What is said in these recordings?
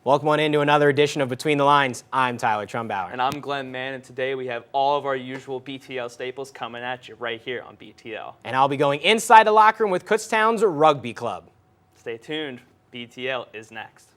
Welcome on into another edition of Between the Lines. I'm Tyler Trumbauer. And I'm Glenn Mann, and today we have all of our usual BTL staples coming at you right here on BTL. And I'll be going inside the locker room with Kutztown's Rugby Club. Stay tuned. BTL is next.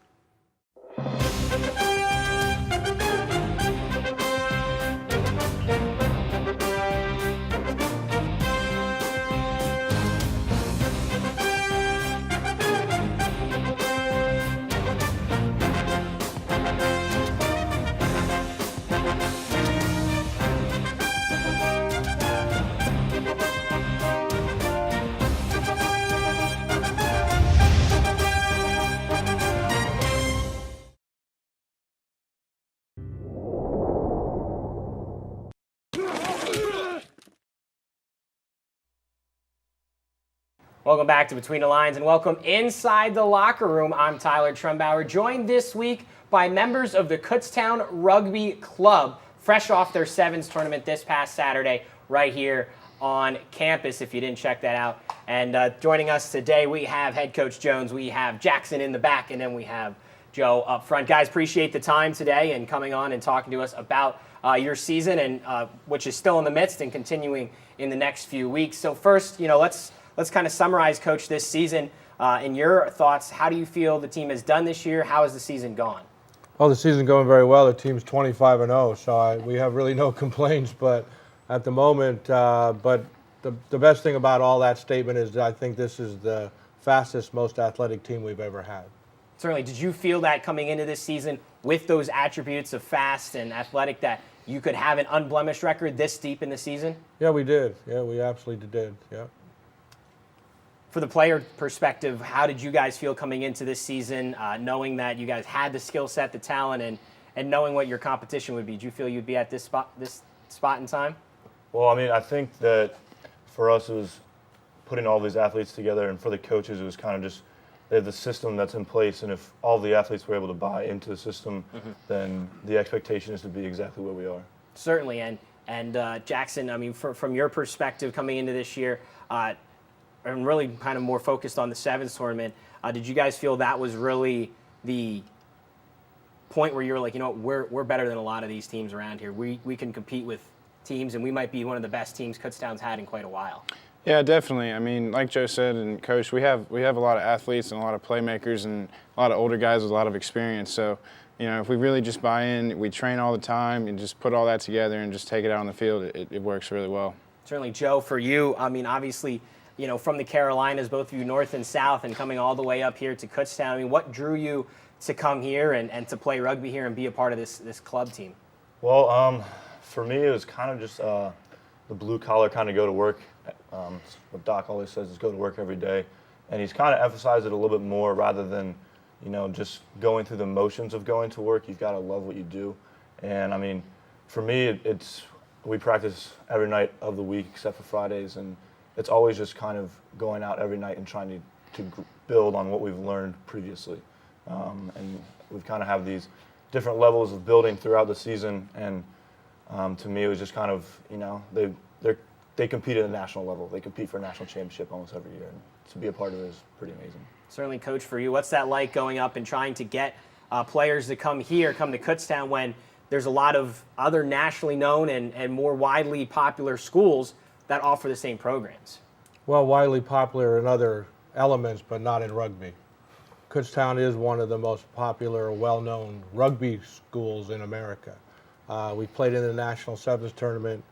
Welcome back to Between the Lines and welcome inside the locker room. I'm Tyler Trumbauer, joined this week by members of the Kutztown Rugby Club, fresh off their Sevens tournament this past Saturday right here on campus, if you didn't check that out. And joining us today, we have head coach Jones, we have Jackson in the back, and then we have Joe up front. Guys, appreciate the time today and coming on and talking to us about your season, and which is still in the midst and continuing in the next few weeks. So first, let's kind of summarize, Coach, this season. In your thoughts, how do you feel the team has done this year? How has the season gone? Well, the season's going very well. The team's 25-0, so we have really no complaints. But at the moment, but the best thing about all that statement is that I think this is the fastest, most athletic team we've ever had. Certainly. Did you feel that coming into this season with those attributes of fast and athletic that you could have an unblemished record this deep in the season? Yeah, we did. Yeah, we absolutely did. Yeah. For the player perspective, how did you guys feel coming into this season, knowing that you guys had the skill set, the talent, and knowing what your competition would be? Did you feel you'd be at this spot in time? Well, I mean, I think that for us it was putting all these athletes together, and for the coaches it was kind of just they have the system that's in place, and if all the athletes were able to buy into the system, then the expectation is to be exactly where we are. Certainly, and Jackson, I mean, from your perspective coming into this year, and really kind of more focused on the Sevens tournament, did you guys feel that was really the point where you were like, we're better than a lot of these teams around here. We can compete with teams, and we might be one of the best teams Kutztown's had in quite a while. Yeah, definitely. I mean, like Joe said, and Coach, we have a lot of athletes and a lot of playmakers and a lot of older guys with a lot of experience. So, if we really just buy in, we train all the time, and just put all that together and just take it out on the field, it works really well. Certainly, Joe, for you, I mean, obviously, from the Carolinas, both of you north and south, and coming all the way up here to Kutztown, I mean, what drew you to come here and to play rugby here and be a part of this club team? Well, for me it was kind of just the blue collar kind of go to work. What Doc always says is go to work every day, and he's kind of emphasized it a little bit more rather than just going through the motions of going to work. You've got to love what you do, and I mean, for me we practice every night of the week except for Fridays, and it's always just kind of going out every night and trying to build on what we've learned previously. And we've kind of have these different levels of building throughout the season. And to me, it was just kind of, they compete at a national level. They compete for a national championship almost every year. And to be a part of it is pretty amazing. Certainly, Coach, for you, what's that like going up and trying to get players to come to Kutztown when there's a lot of other nationally known and more widely popular schools that offer the same programs? Well, widely popular in other elements, but not in rugby. Kutztown is one of the most popular, well-known rugby schools in America. We've played in the National Sevens tournament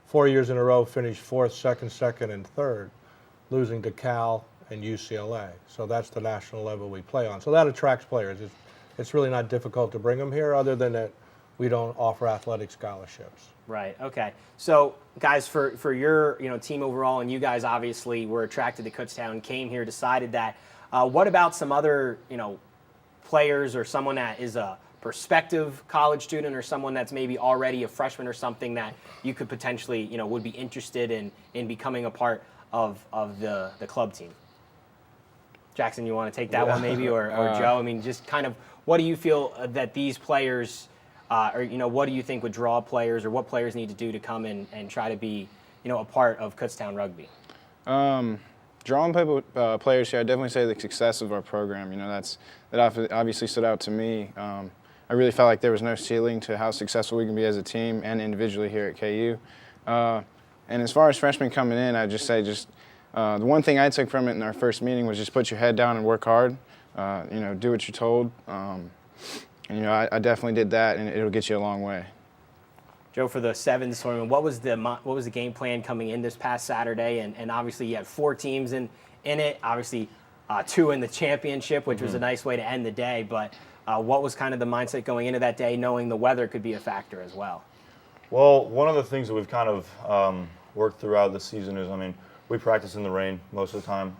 4 years in a row, finished fourth, second, and third, losing to Cal and UCLA. So that's the national level we play on. So that attracts players. It's really not difficult to bring them here, other than that we don't offer athletic scholarships. Right. Okay. So, guys, for your team overall, and you guys obviously were attracted to Kutztown, came here, decided that. What about some other players or someone that is a prospective college student or someone that's maybe already a freshman or something that you could potentially would be interested in becoming a part of the club team? Jackson, you want to take that one maybe, or Joe? I mean, just kind of what do you feel that these players? Or what do you think would draw players, or what players need to do to come and try to be, a part of Kutztown rugby? Drawing players here, I definitely say the success of our program. You know, that obviously stood out to me. I really felt like there was no ceiling to how successful we can be as a team and individually here at KU. And as far as freshmen coming in, I'd just say the one thing I took from it in our first meeting was just put your head down and work hard. You know, do what you're told. And, you know, I definitely did that, and it'll get you a long way. Joe, for the sevens tournament, what was the game plan coming in this past Saturday? And obviously you had 4 teams in it. Obviously 2 in the championship, which was a nice way to end the day. But what was kind of the mindset going into that day, knowing the weather could be a factor as well? Well, one of the things that we've kind of worked throughout the season is, I mean, we practice in the rain most of the time.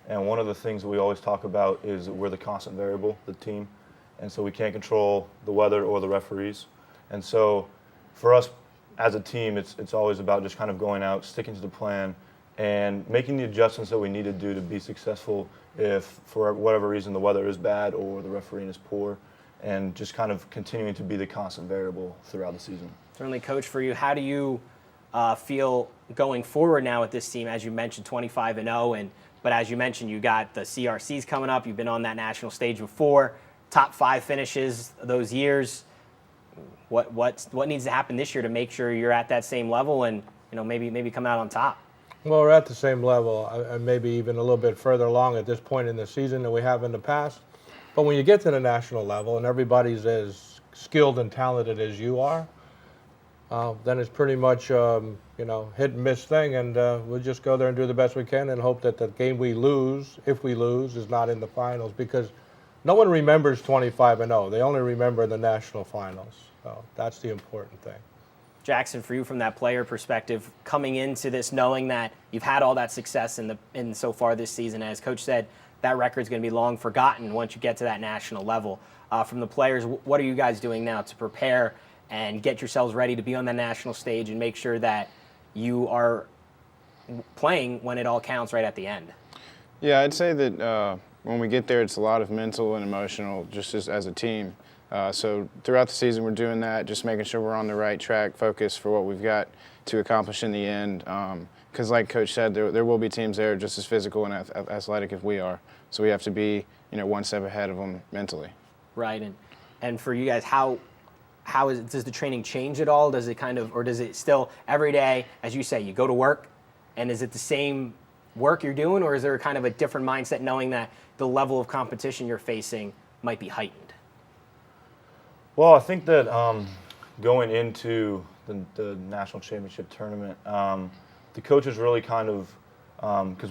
And one of the things that we always talk about is that we're the constant variable, the team. And so we can't control the weather or the referees. And so for us as a team, it's always about just kind of going out, sticking to the plan, and making the adjustments that we need to do to be successful if, for whatever reason, the weather is bad or the refereeing is poor, and just kind of continuing to be the constant variable throughout the season. Certainly, Coach, for you, how do you feel going forward now with this team? As you mentioned, 25-0, but as you mentioned, you got the CRCs coming up. You've been on that national stage before, top 5 finishes those years. What needs to happen this year to make sure you're at that same level and, you know, maybe come out on top? Well, we're at the same level, and maybe even a little bit further along at this point in the season than we have in the past. But when you get to the national level and everybody's as skilled and talented as you are, then it's pretty much you know, hit and miss thing, and we'll just go there and do the best we can and hope that the game we lose, if we lose, is not in the finals, because no one remembers 25-0. They only remember the national finals. So that's the important thing. Jackson, for you from that player perspective, coming into this knowing that you've had all that success in so far this season, as Coach said, that record's going to be long forgotten once you get to that national level. From the players, what are you guys doing now to prepare and get yourselves ready to be on the national stage and make sure that you are playing when it all counts right at the end? Yeah, I'd say that when we get there, it's a lot of mental and emotional, just as a team. So throughout the season, we're doing that, just making sure we're on the right track, focus for what we've got to accomplish in the end. Because like Coach said, there will be teams there just as physical and athletic as we are. So we have to be, you know, one step ahead of them mentally. Right, and for you guys, how does the training change at all? Does it kind of, or does it still every day, as you say, you go to work, and is it the same work you're doing, or is there kind of a different mindset knowing that the level of competition you're facing might be heightened? Well, I think that going into the national championship tournament, the coaches really kind of, because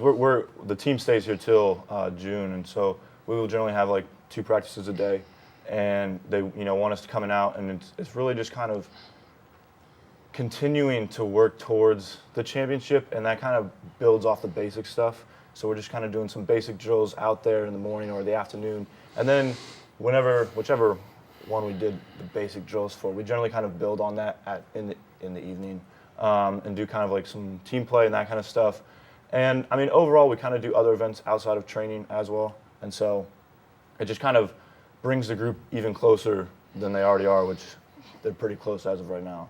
the team stays here till June, and so we will generally have like 2 practices a day, and they want us to coming out, and it's really just kind of continuing to work towards the championship, and that kind of builds off the basic stuff. So we're just kind of doing some basic drills out there in the morning or the afternoon, and then whichever one we did the basic drills for, we generally kind of build on that in the evening, and do kind of like some team play and that kind of stuff. And I mean, overall, we kind of do other events outside of training as well, and so it just kind of brings the group even closer than they already are, which they're pretty close as of right now.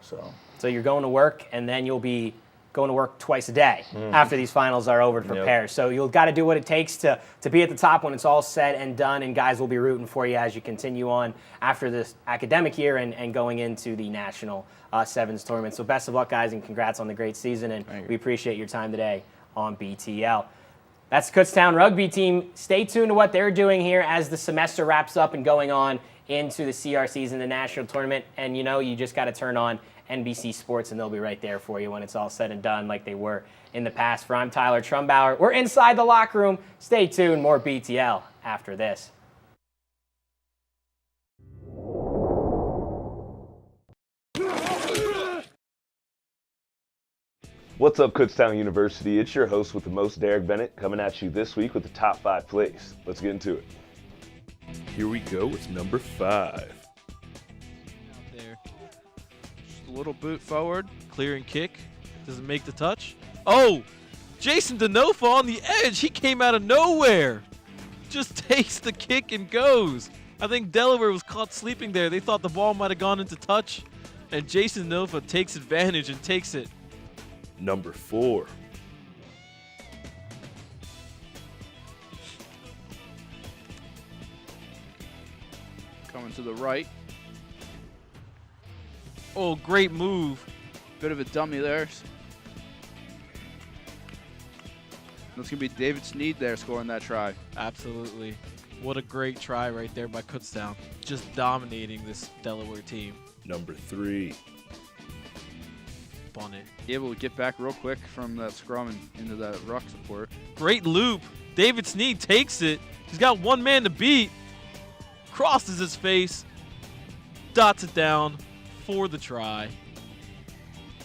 So you're going to work, and then you'll be going to work twice a day after these finals are over to prepare. Yep. So you've got to do what it takes to be at the top when it's all said and done, and guys will be rooting for you as you continue on after this academic year and going into the national sevens tournament. So best of luck, guys, and congrats on the great season, and we appreciate your time today on BTL. That's the Kutztown rugby team. Stay tuned to what they're doing here as the semester wraps up and going on into the CRCs in the national tournament. And you just got to turn on NBC Sports, and they'll be right there for you when it's all said and done like they were in the past. For I'm Tyler Trumbauer. We're inside the locker room. Stay tuned. More BTL after this. What's up, Kutztown University? It's your host with the most, Derek Bennett, coming at you this week with the top 5 plays. Let's get into it. Here we go with number 5. Out there. Just a little boot forward, clear and kick. Doesn't make the touch. Oh! Jason Denofa on the edge. He came out of nowhere. Just takes the kick and goes. I think Delaware was caught sleeping there. They thought the ball might have gone into touch. And Jason Denofa takes advantage and takes it. Number 4. Coming to the right. Oh, great move. Bit of a dummy there. That's going to be David Sneed there scoring that try. Absolutely. What a great try right there by Kutztown. Just dominating this Delaware team. Number 3. On it. Able to get back real quick from that scrum and into that ruck support. Great loop. David Sneed takes it. He's got one man to beat. Crosses his face. Dots it down for the try.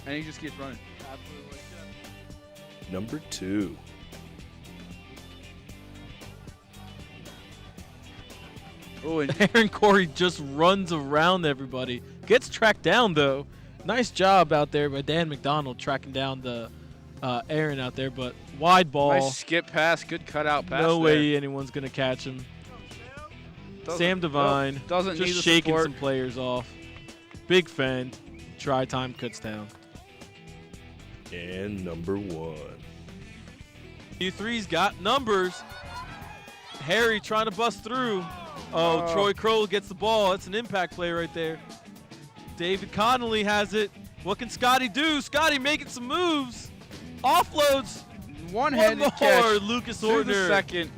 And he just keeps running. Absolutely. Number 2. Oh, and Aaron Corey just runs around everybody. Gets tracked down, though. Nice job out there by Dan McDonald tracking down the Aaron out there, but wide ball. nice skip pass, good cutout pass. No there. way anyone's going to catch him. Sam Devine doesn't need just the shaking support. some players off. Big fend. Try time Kutztown. And number 1. U3's got numbers. Harry trying to bust through. Oh, Troy Kroll gets the ball. That's an impact play right there. David Connolly has it. What can Scotty do? Scotty making some moves. Offloads. One-handed One more. catch. Lucas To the Ordner second.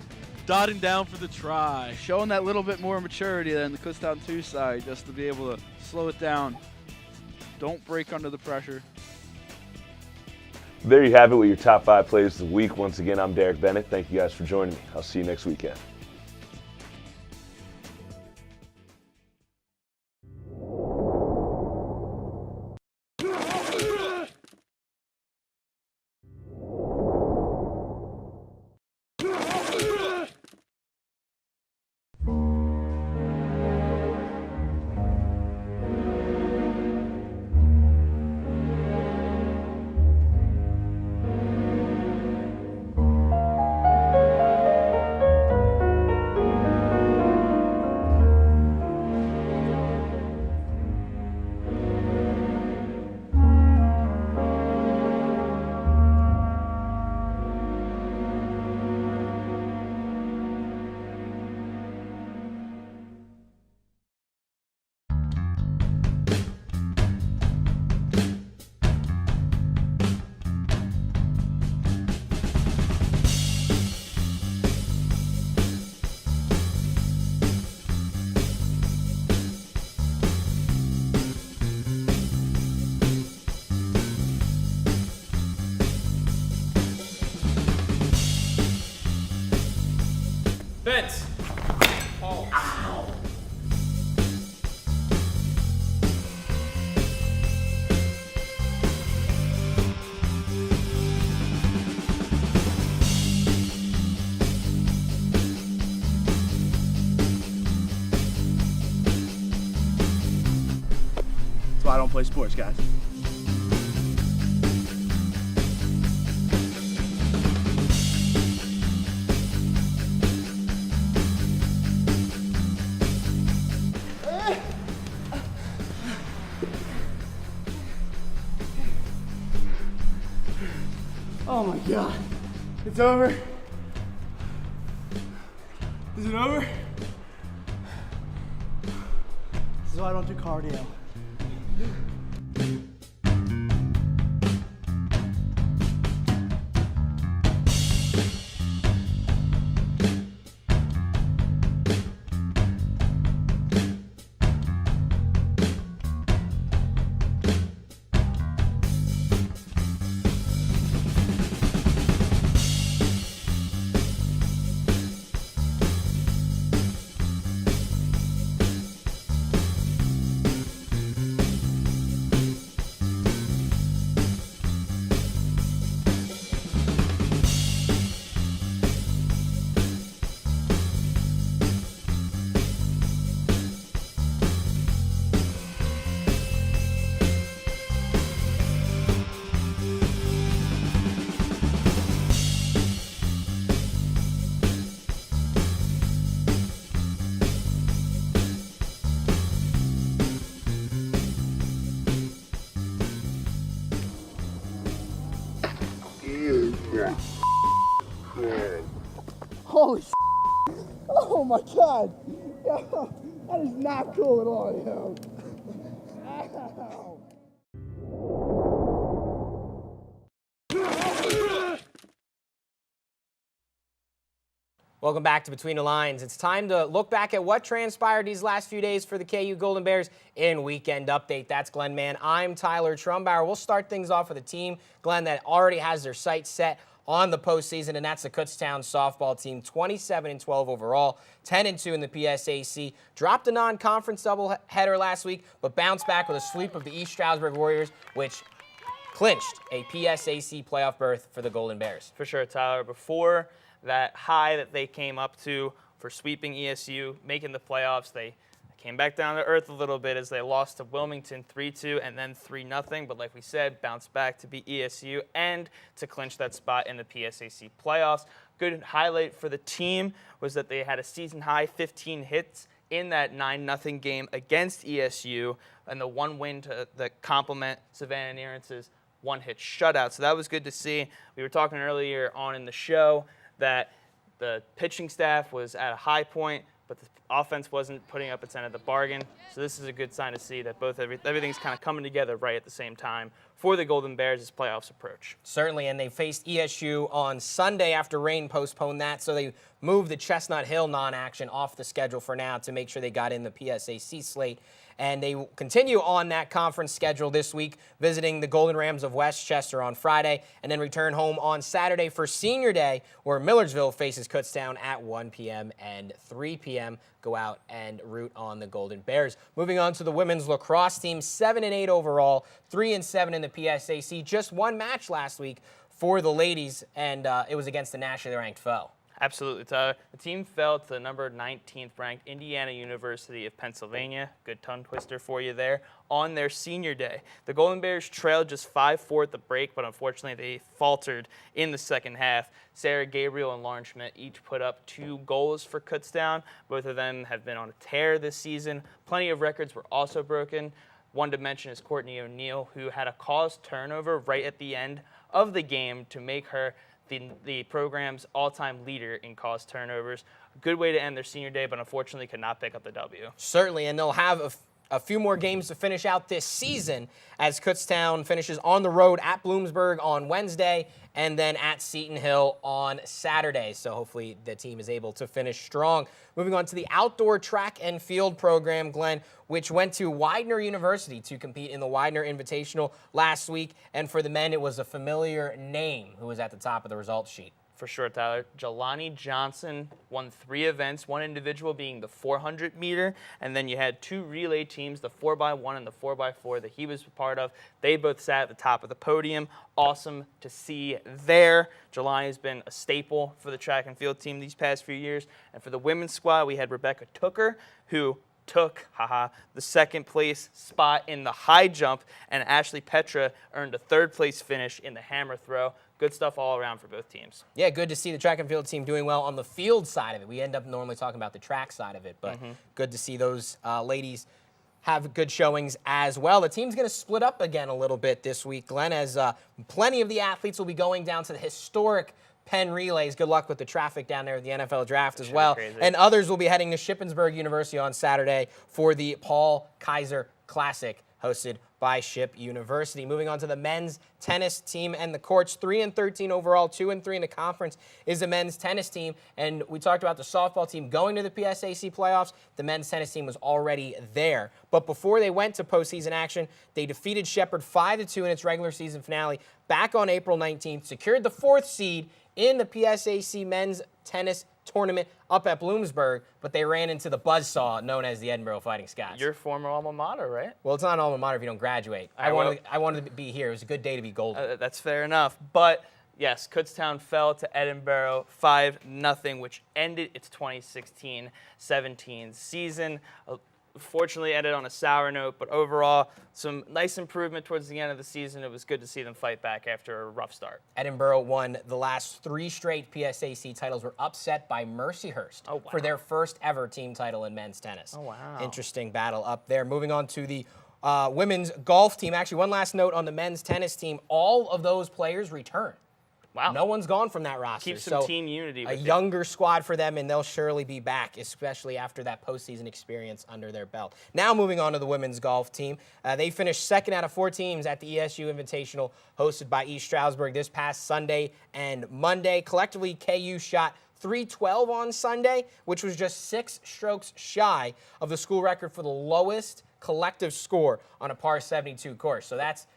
dotting down for the try. Showing that little bit more maturity than the Kutztown 2 side, just to be able to slow it down. Don't break under the pressure. There you have it with your top 5 plays of the week. Once again, I'm Derek Bennett. Thank you guys for joining me. I'll see you next weekend. Vince. That's why I don't play sports, guys. Oh my God. It's over. Is it over? This is why I don't do cardio. Holy Oh my God. That is not cool at all, yo. Welcome back to Between the Lines. It's time to look back at what transpired these last few days for the KU Golden Bears in Weekend Update. That's Glenn Mann. I'm Tyler Trumbauer. We'll start things off with a team, Glenn, that already has their sights set on the postseason, and that's the Kutztown softball team, 27-12 overall, 10-2 in the PSAC. Dropped a non-conference doubleheader last week, but bounced back with a sweep of the East Stroudsburg Warriors, which clinched a PSAC playoff berth for the Golden Bears. For sure, Tyler. Before that high that they came up to for sweeping ESU, making the playoffs, they came back down to earth a little bit as they lost to Wilmington 3-2 and then 3-0. But like we said, bounced back to beat ESU and to clinch that spot in the PSAC playoffs. Good highlight for the team was that they had a season-high 15 hits in that 9-0 game against ESU, and the one win to complement Savannah Nerence's one-hit shutout. So that was good to see. We were talking earlier on in the show that the pitching staff was at a high point, but the offense wasn't putting up its end of the bargain. So this is a good sign to see that everything's kind of coming together right at the same time for the Golden Bears as playoffs approach. Certainly, and they faced ESU on Sunday after rain postponed that, so they moved the Chestnut Hill non-action off the schedule for now to make sure they got in the PSAC slate. And they will continue on that conference schedule this week, visiting the Golden Rams of Westchester on Friday, and then return home on Saturday for Senior Day, where Millersville faces Kutztown at 1 p.m. and 3 p.m. Go out and root on the Golden Bears. Moving on to the women's lacrosse team, 7-8 overall, 3-7 in the PSAC. Just one match last week for the ladies, and it was against the nationally ranked foe. Absolutely, Tyler. The team fell to the number 19th ranked Indiana University of Pennsylvania. Good tongue twister for you there. On their senior day, the Golden Bears trailed just 5-4 at the break, but unfortunately they faltered in the second half. Sarah Gabriel and Lauren Schmidt each put up 2 goals for Kutztown. Both of them have been on a tear this season. Plenty of records were also broken. One to mention is Courtney O'Neill, who had a caused turnover right at the end of the game to make her the program's all-time leader in caused turnovers. A good way to end their senior day, but unfortunately could not pick up the W. Certainly, and they'll have a few more games to finish out this season as Kutztown finishes on the road at Bloomsburg on Wednesday and then at Seton Hill on Saturday. So hopefully the team is able to finish strong. Moving on to the outdoor track and field program, Glenn, which went to Widener University to compete in the Widener Invitational last week. And for the men, it was a familiar name who was at the top of the results sheet. For sure, Tyler. Jelani Johnson won 3 events, one individual being the 400-meter, and then you had 2 relay teams, the 4x1 and the 4x4 that he was a part of. They both sat at the top of the podium. Awesome to see there. Jelani has been a staple for the track and field team these past few years. And for the women's squad, we had Rebecca Tooker, who took the second place spot in the high jump, and Ashley Petra earned a 3rd place finish in the hammer throw. Good stuff all around for both teams. Yeah, good to see the track and field team doing well on the field side of it. We end up normally talking about the track side of it, but good to see those ladies have good showings as well. The team's going to split up again a little bit this week, Glenn, as plenty of the athletes will be going down to the historic Penn Relays. Good luck with the traffic down there at the NFL Draft as well. Crazy. And others will be heading to Shippensburg University on Saturday for the Paul Kaiser Classic, hosted by Ship University. Moving on to the men's tennis team and the courts, 3-13 overall, 2-3 in the conference is the men's tennis team. And we talked about the softball team going to the PSAC playoffs. The men's tennis team was already there. But before they went to postseason action, they defeated Shepherd 5-2 in its regular season finale back on April 19th, secured the 4th seed in the PSAC men's tennis tournament up at Bloomsburg, but they ran into the buzzsaw known as the Edinburgh Fighting Scots. Your former alma mater, right? Well, it's not an alma mater if you don't graduate. I wanted to be here. It was a good day to be golden. That's fair enough. But yes, Kutztown fell to Edinburgh 5-0, which ended its 2016-17 season. Fortunately ended on a sour note, but overall, some nice improvement towards the end of the season. It was good to see them fight back after a rough start. Edinburgh won the last 3 straight PSAC titles, were upset by Mercyhurst for their first ever team title in men's tennis. Oh, wow. Interesting battle up there. Moving on to the women's golf team. Actually, one last note on the men's tennis team. All of those players return. Wow. No one's gone from that roster. Keep some So team unity a with you. younger squad for them, and they'll surely be back, especially after that postseason experience under their belt. Now moving on to the women's golf team. They finished second out of 4 teams at the ESU Invitational hosted by East Stroudsburg this past Sunday and Monday. Collectively, KU shot .312 on Sunday, which was just 6 strokes shy of the school record for the lowest collective score on a par 72 course. So that's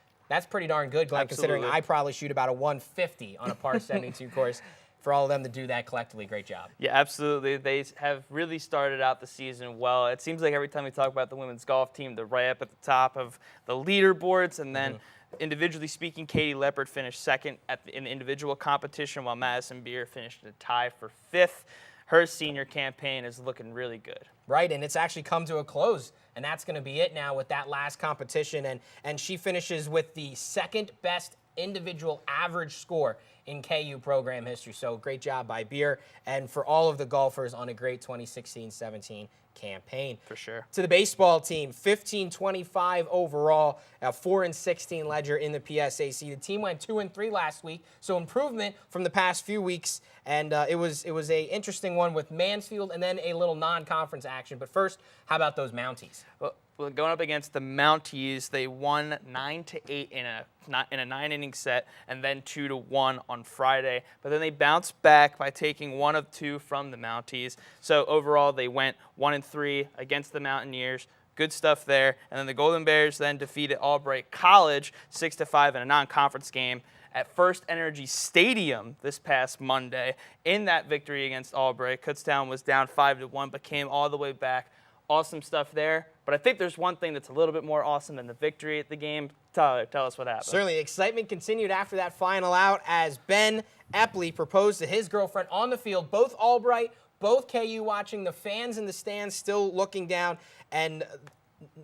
pretty darn good, Glenn, considering I probably shoot about a 150 on a par 72 course. For all of them to do that collectively, great job. Yeah, absolutely. They have really started out the season well. It seems like every time we talk about the women's golf team, they're right up at the top of the leaderboards. And then individually speaking, Katie Leopard finished second in the individual competition, while Madison Beer finished in a tie for 5th. Her senior campaign is looking really good. Right, and it's actually come to a close, and that's going to be it now with that last competition. And she finishes with the second best individual average score in KU program history. So great job by Beer and for all of the golfers on a great 2016-17 campaign. For sure. To the baseball team, 15-25 overall, 4-16 ledger in the PSAC. The team went 2-3 last week, so improvement from the past few weeks. And it was a interesting one with Mansfield and then a little non-conference action. But first, how about those Mounties? Well, going up against the Mounties, they won 9-8 in a 9-inning set, and then 2-1 on Friday. But then they bounced back by taking 1 of 2 from the Mounties. So overall, they went 1-3 against the Mountaineers. Good stuff there. And then the Golden Bears then defeated Albright College 6-5 in a non-conference game at First Energy Stadium this past Monday. In that victory against Albright, Kutztown was down 5-1, but came all the way back. Awesome stuff there. But I think there's one thing that's a little bit more awesome than the victory at the game. Tyler, tell us what happened. Certainly, excitement continued after that final out as Ben Epley proposed to his girlfriend on the field. Both Albright, both KU watching, the fans in the stands still looking down, and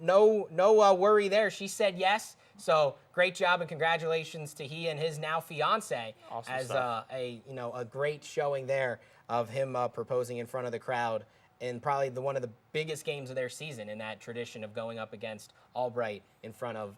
no worry there. She said yes. So great job and congratulations to he and his now fiance. Awesome as stuff. a great showing there of him proposing in front of the crowd in probably one of the biggest games of their season in that tradition of going up against Albright in front of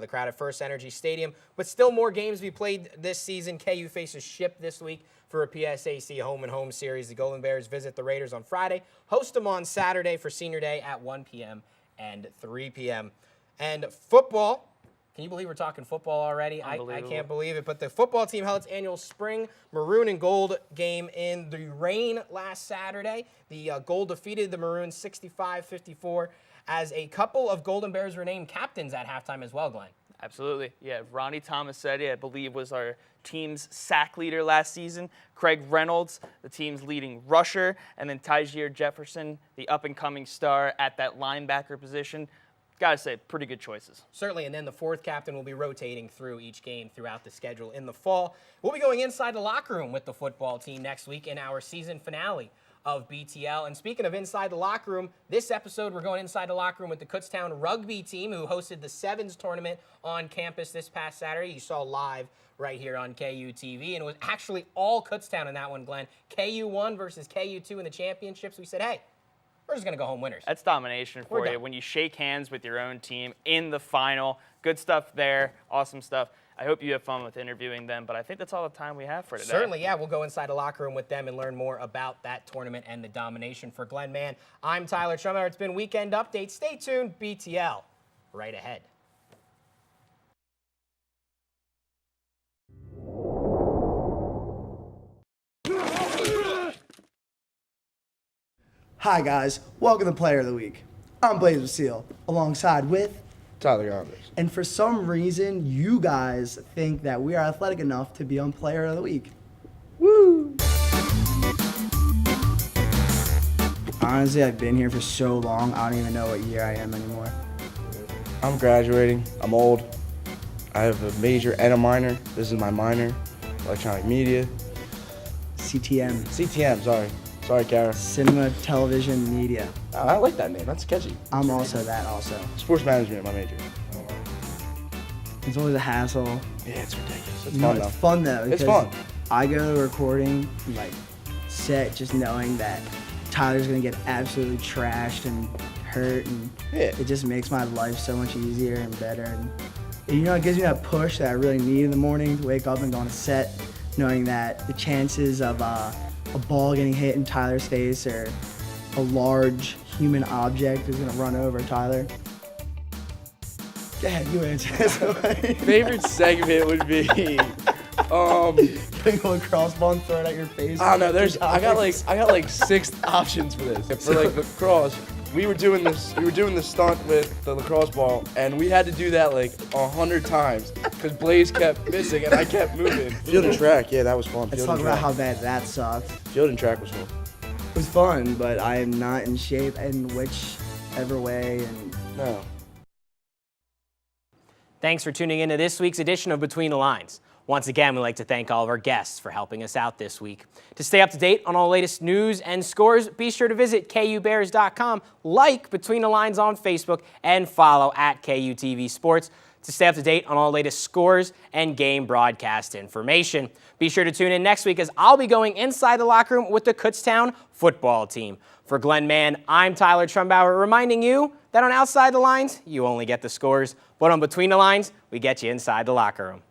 the crowd at First Energy Stadium. But still more games to be played this season. KU faces Ship this week for a PSAC home-and-home series. The Golden Bears visit the Raiders on Friday, host them on Saturday for Senior Day at 1 p.m. and 3 p.m. And football. Can you believe we're talking football already? I can't believe it. But the football team held its annual spring maroon and gold game in the rain last Saturday. The Gold defeated the Maroons 65-54 as a couple of Golden Bears were named captains at halftime as well, Glenn. Absolutely. Yeah, Ronnie Tomasetti, I believe, was our team's sack leader last season. Craig Reynolds, the team's leading rusher. And then Tyjair Jefferson, the up-and-coming star at that linebacker position. Gotta say, pretty good choices. Certainly, and then the fourth captain will be rotating through each game throughout the schedule in the fall. We'll be going inside the locker room with the football team next week in our season finale of BTL. And speaking of inside the locker room, this episode we're going inside the locker room with the Kutztown rugby team who hosted the Sevens tournament on campus this past Saturday. You saw live right here on KU TV, and it was actually all Kutztown in that one, Glenn. KU 1 versus KU 2 in the championships. We said, hey, we're just going to go home winners. That's domination for you. When you shake hands with your own team in the final. Good stuff there. Awesome stuff. I hope you have fun with interviewing them, but I think that's all the time we have for today. Certainly, yeah. We'll go inside the locker room with them and learn more about that tournament and the domination. For Glenn Mann, I'm Tyler Trumbauer. It's been Weekend Update. Stay tuned. BTL right ahead. Hi guys, welcome to Player of the Week. I'm Blaze Basile, alongside with Tyler Yonders. And for some reason, you guys think that we are athletic enough to be on Player of the Week. Woo! Honestly, I've been here for so long, I don't even know what year I am anymore. I'm graduating. I'm old. I have a major and a minor. This is my minor, electronic media. CTM. CTM, sorry. Sorry, Kara. Cinema, television, media. I like that name. That's catchy. I'm also that also. Sports management, my major. It's always a hassle. Yeah, it's ridiculous. It's You fun know, though. it's fun though. It's because fun. I go to a recording, like, set just knowing that Tyler's gonna get absolutely trashed and hurt, and it just makes my life so much easier and better. And you know, it gives me that push that I really need in the morning to wake up and go on a set, knowing that the chances of a ball getting hit in Tyler's face or a large human object is going to run over Tyler. Go ahead, you answer this. Favorite segment would be, Bring a lacrosse ball and throw it at your face. I don't know. I got like 6 options for this. For like lacrosse, we were doing the stunt with the lacrosse ball, and we had to do that like 100 times because Blaze kept missing and I kept moving. Field and track, yeah, that was fun. Let's talk about how bad that sucked. Field and track was fun. It was fun, but I am not in shape in whichever way. And No. Thanks for tuning in to this week's edition of Between the Lines. Once again, we'd like to thank all of our guests for helping us out this week. To stay up to date on all the latest news and scores, be sure to visit KUBears.com, like Between the Lines on Facebook, and follow at KUTV Sports to stay up to date on all the latest scores and game broadcast information. Be sure to tune in next week as I'll be going inside the locker room with the Kutztown football team. For Glenn Mann, I'm Tyler Trumbauer, reminding you that on Outside the Lines, you only get the scores, but on Between the Lines, we get you inside the locker room.